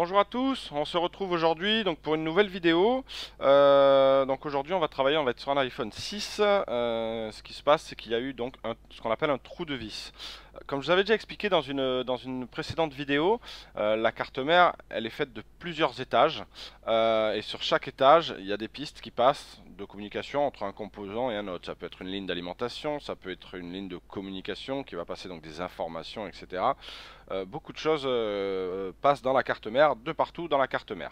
bonjour à tous, on se retrouve aujourd'hui donc pour une nouvelle vidéo. Donc aujourd'hui on va travailler, on va être sur un iPhone 6. Ce qui se passe c'est qu'il y a eu donc ce qu'on appelle un trou de vis. Comme je vous avais déjà expliqué dans une précédente vidéo, la carte mère elle est faite de plusieurs étages et sur chaque étage il y a des pistes qui passent de communication entre un composant et un autre. Ça peut être une ligne d'alimentation, ça peut être une ligne de communication qui va passer donc des informations, etc. Beaucoup de choses passent dans la carte mère, de partout dans la carte mère.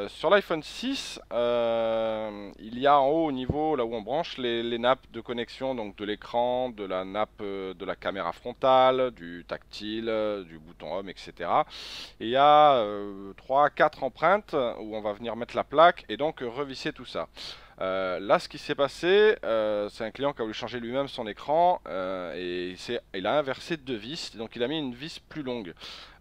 Sur l'iPhone 6, il y a en haut au niveau, là où on branche les nappes de connexion, donc de l'écran, de la nappe de la caméra frontale, du tactile, du bouton home, etc. Et il y a 3-4 empreintes où on va venir mettre la plaque et donc revisser tout ça. Là, ce qui s'est passé, c'est un client qui a voulu changer lui-même son écran et il a inversé deux vis, donc il a mis une vis plus longue.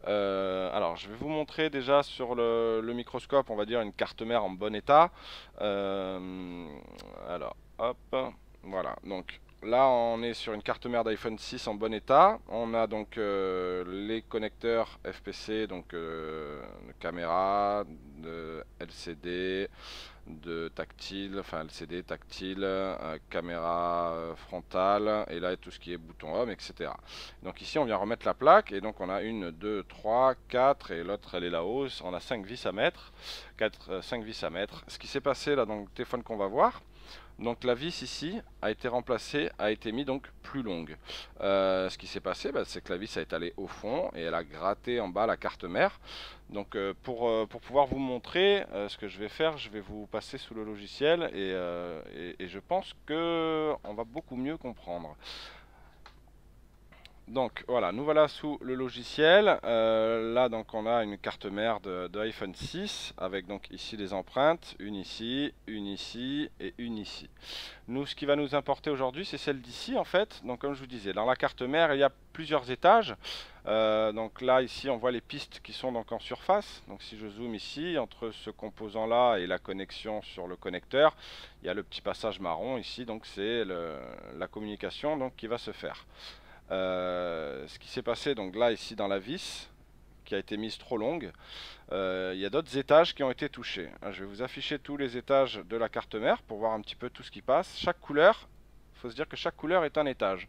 Alors, je vais vous montrer déjà sur le microscope, on va dire une carte mère en bon état. Alors, hop, voilà. Donc là, on est sur une carte mère d'iPhone 6 en bon état. On a donc les connecteurs FPC, donc de caméra, de LCD, de tactile, enfin LCD, tactile, caméra frontale, et là tout ce qui est bouton home, etc. Donc ici on vient remettre la plaque, et donc on a une, deux, trois, quatre, et l'autre elle est là-haut, on a 5 vis à mettre, 5 vis à mettre. Ce qui s'est passé là dans le téléphone qu'on va voir, donc la vis ici a été remplacée, a été mise donc plus longue. Ce qui s'est passé, c'est que la vis a été allée au fond et elle a gratté en bas la carte mère. Donc pour pouvoir vous montrer ce que je vais faire, je vais vous passer sous le logiciel et je pense que on va beaucoup mieux comprendre. Donc voilà, nous voilà sous le logiciel. Là donc on a une carte mère de iPhone 6 avec donc ici les empreintes, une ici et une ici. Nous, ce qui va nous importer aujourd'hui, c'est celle d'ici en fait. Donc comme je vous disais, dans la carte mère, il y a plusieurs étages. Donc là, ici, on voit les pistes qui sont donc en surface. Donc si je zoome ici, entre ce composant-là et la connexion sur le connecteur, il y a le petit passage marron ici. Donc c'est la communication donc, qui va se faire. Ce qui s'est passé donc là, ici, dans la vis, qui a été mise trop longue, il y a d'autres étages qui ont été touchés. Je vais vous afficher tous les étages de la carte mère pour voir un petit peu tout ce qui passe. Chaque couleur, il faut se dire que chaque couleur est un étage.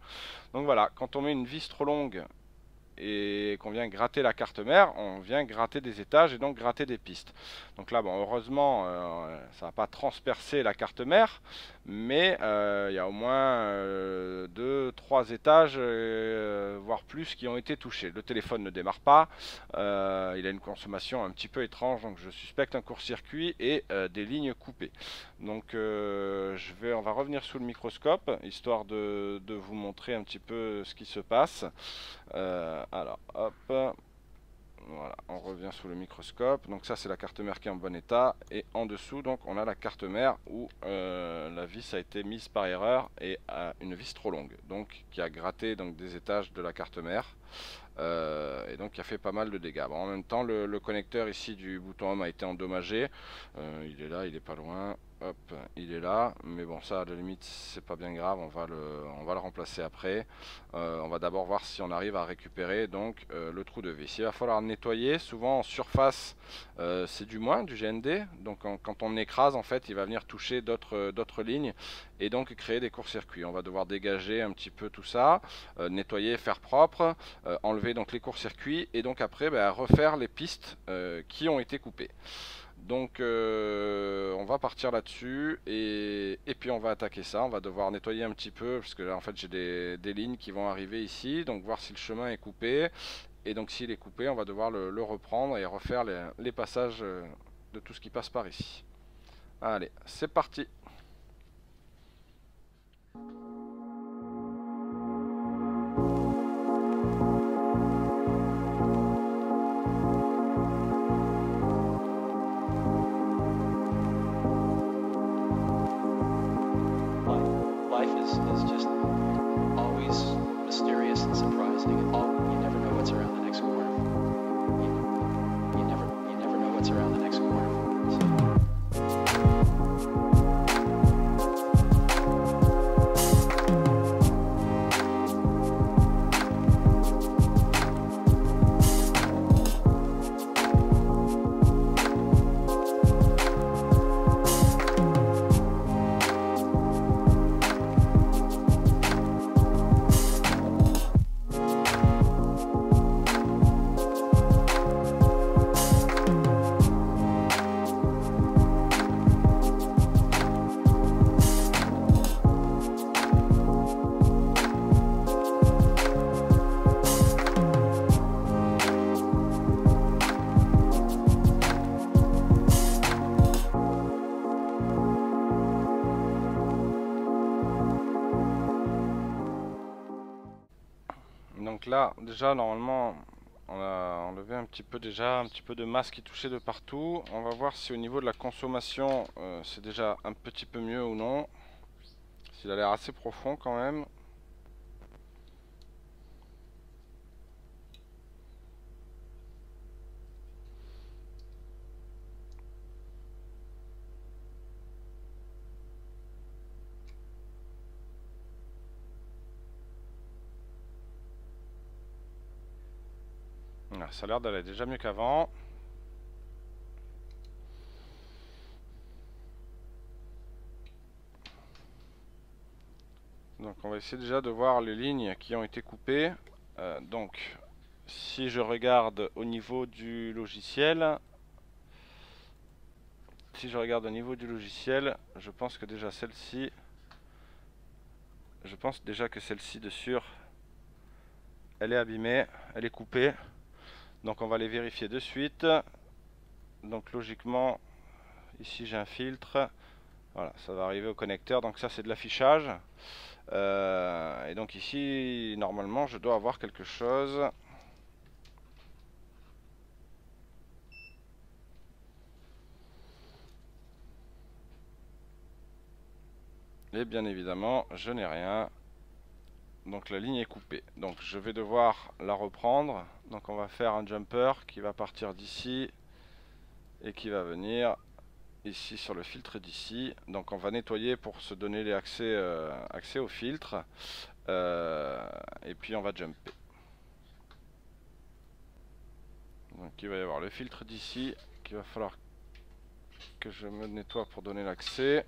Donc voilà, quand on met une vis trop longue et qu'on vient gratter la carte mère, on vient gratter des étages et donc gratter des pistes. Donc là, bon, heureusement, ça n'a pas transpercé la carte mère, mais il y a au moins 2-3 étages, voire plus, qui ont été touchés. Le téléphone ne démarre pas, il a une consommation un petit peu étrange, donc je suspecte un court-circuit et des lignes coupées. Donc on va revenir sous le microscope, histoire de vous montrer un petit peu ce qui se passe. Alors, hop, voilà, on revient sous le microscope. Donc ça, c'est la carte mère qui est en bon état. Et en dessous, donc, on a la carte mère où la vis a été mise par erreur et une vis trop longue, donc qui a gratté donc des étages de la carte mère. Et donc qui a fait pas mal de dégâts. Bon, en même temps, le connecteur ici du bouton home a été endommagé. Il est là, il est pas loin. Hop, il est là, mais bon, ça à la limite c'est pas bien grave, on va le remplacer après. On va d'abord voir si on arrive à récupérer donc le trou de vis. Il va falloir nettoyer, souvent en surface c'est du moins du GND, donc quand on écrase en fait il va venir toucher d'autres lignes et donc créer des courts-circuits. On va devoir dégager un petit peu tout ça, nettoyer, faire propre, enlever donc les courts-circuits et donc après refaire les pistes qui ont été coupées. Donc on va partir là-dessus et puis on va attaquer ça. On va devoir nettoyer un petit peu parce que là en fait j'ai des lignes qui vont arriver ici, donc voir si le chemin est coupé, et donc s'il est coupé on va devoir le reprendre et refaire les passages de tout ce qui passe par ici. Allez, c'est parti. Is just always mysterious and surprising. You never know what's around the next corner. You never know what's around the next corner. So. Donc là, déjà, normalement, on a enlevé un petit peu déjà, un petit peu de masse qui touchait de partout. On va voir si au niveau de la consommation, c'est déjà un petit peu mieux ou non. S'il a l'air assez profond quand même. Ça a l'air d'aller déjà mieux qu'avant. Donc on va essayer déjà de voir les lignes qui ont été coupées. Donc si je regarde au niveau du logiciel, je pense que déjà celle-ci, de sûr, elle est abîmée, elle est coupée. Donc on va les vérifier de suite. Donc logiquement, ici j'ai un filtre. Voilà, ça va arriver au connecteur. Donc ça c'est de l'affichage. Et donc ici, normalement, je dois avoir quelque chose. Et bien évidemment, je n'ai rien. Donc la ligne est coupée. Donc je vais devoir la reprendre. Donc on va faire un jumper qui va partir d'ici et qui va venir ici sur le filtre d'ici. Donc on va nettoyer pour se donner les accès au filtre. Et puis on va jumper. Donc il va y avoir le filtre d'ici qu'il va falloir que je me nettoie pour donner l'accès.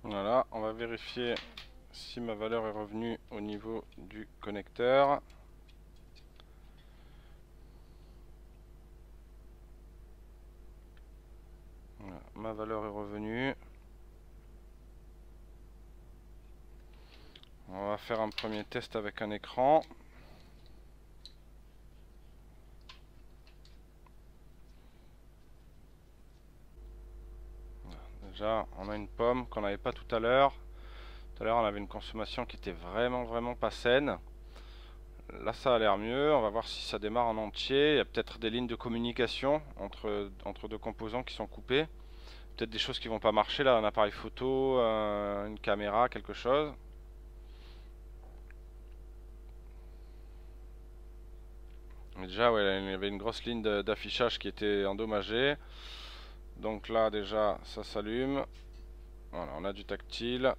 Voilà, on va vérifier si ma valeur est revenue au niveau du connecteur. Voilà, ma valeur est revenue. On va faire un premier test avec un écran. Déjà, on a une pomme qu'on n'avait pas tout à l'heure. Tout à l'heure, on avait une consommation qui était vraiment pas saine. Là, ça a l'air mieux. On va voir si ça démarre en entier. Il y a peut-être des lignes de communication entre deux composants qui sont coupés. Peut-être des choses qui vont pas marcher là, un appareil photo, une caméra, quelque chose. Mais déjà, ouais, il y avait une grosse ligne d'affichage qui était endommagée. Donc là, déjà, ça s'allume. Voilà, on a du tactile.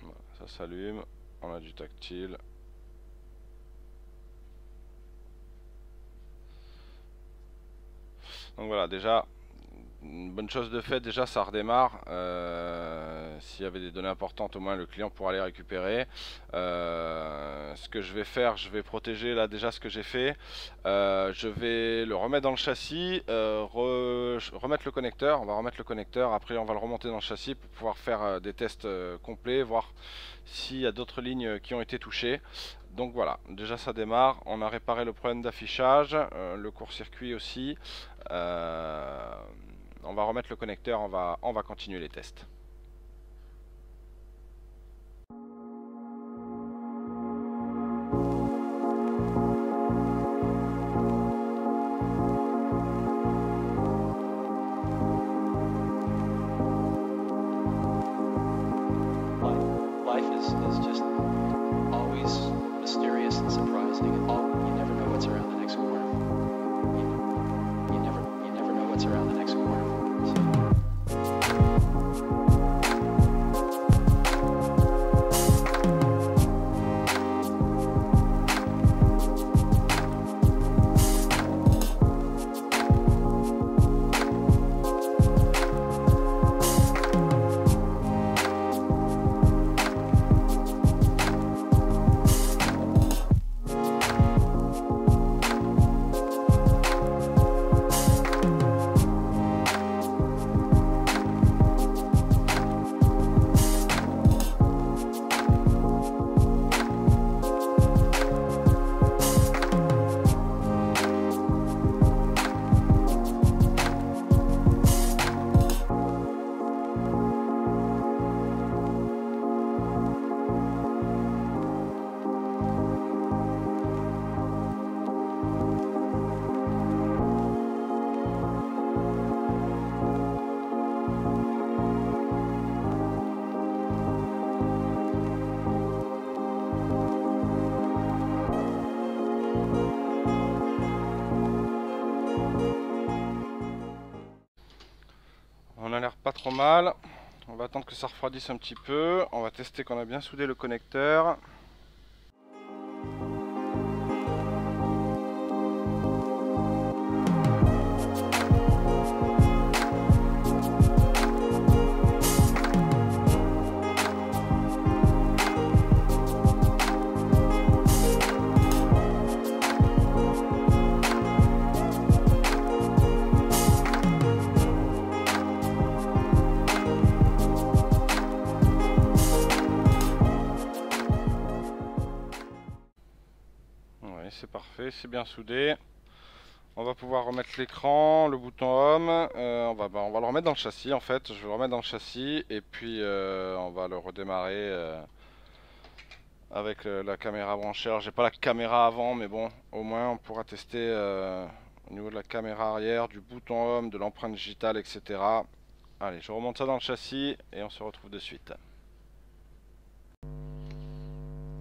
Voilà, ça s'allume. On a du tactile. Donc voilà, déjà, une bonne chose de fait, déjà ça redémarre. s'il y avait des données importantes, au moins le client pourra les récupérer. Ce que je vais faire, je vais protéger là déjà ce que j'ai fait. Je vais le remettre dans le châssis, remettre le connecteur. On va remettre le connecteur, après on va le remonter dans le châssis pour pouvoir faire des tests complets, voir s'il y a d'autres lignes qui ont été touchées. Donc voilà, déjà ça démarre, on a réparé le problème d'affichage, le court-circuit aussi. On va remettre le connecteur, on va continuer les tests. Life is just always mysterious and surprising. You never know what's around the next corner. You never know what's around the next corner. On a l'air pas trop mal. On va attendre que ça refroidisse un petit peu. On va tester qu'on a bien soudé le connecteur. C'est parfait, c'est bien soudé. On va pouvoir remettre l'écran, le bouton home. On va le remettre dans le châssis en fait. Je vais le remettre dans le châssis et puis on va le redémarrer avec la caméra branchée. Alors j'ai pas la caméra avant, mais bon, au moins on pourra tester au niveau de la caméra arrière, du bouton home, de l'empreinte digitale, etc. Allez, je remonte ça dans le châssis et on se retrouve de suite.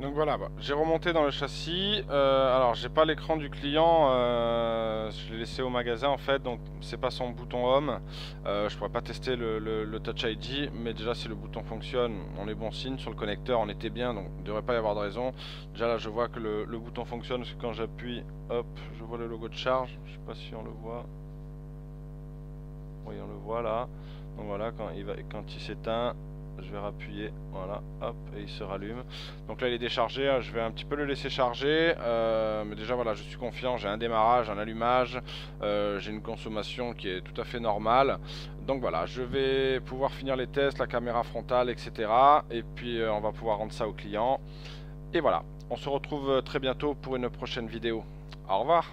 Donc voilà, j'ai remonté dans le châssis. Alors j'ai pas l'écran du client, je l'ai laissé au magasin en fait, donc c'est pas son bouton home. Je pourrais pas tester le Touch ID, mais déjà si le bouton fonctionne, on est bon signe. Sur le connecteur on était bien, donc il ne devrait pas y avoir de raison. Déjà là je vois que le bouton fonctionne, parce que quand j'appuie, hop, je vois le logo de charge. Je sais pas si on le voit. Oui, on le voit là. Donc voilà, quand il s'éteint, je vais rappuyer, voilà, hop, et il se rallume. Donc là il est déchargé, je vais un petit peu le laisser charger, mais déjà voilà, je suis confiant, j'ai un démarrage, un allumage, j'ai une consommation qui est tout à fait normale. Donc voilà, je vais pouvoir finir les tests, la caméra frontale, etc. Et puis on va pouvoir rendre ça au client. Et voilà, on se retrouve très bientôt pour une prochaine vidéo. Au revoir.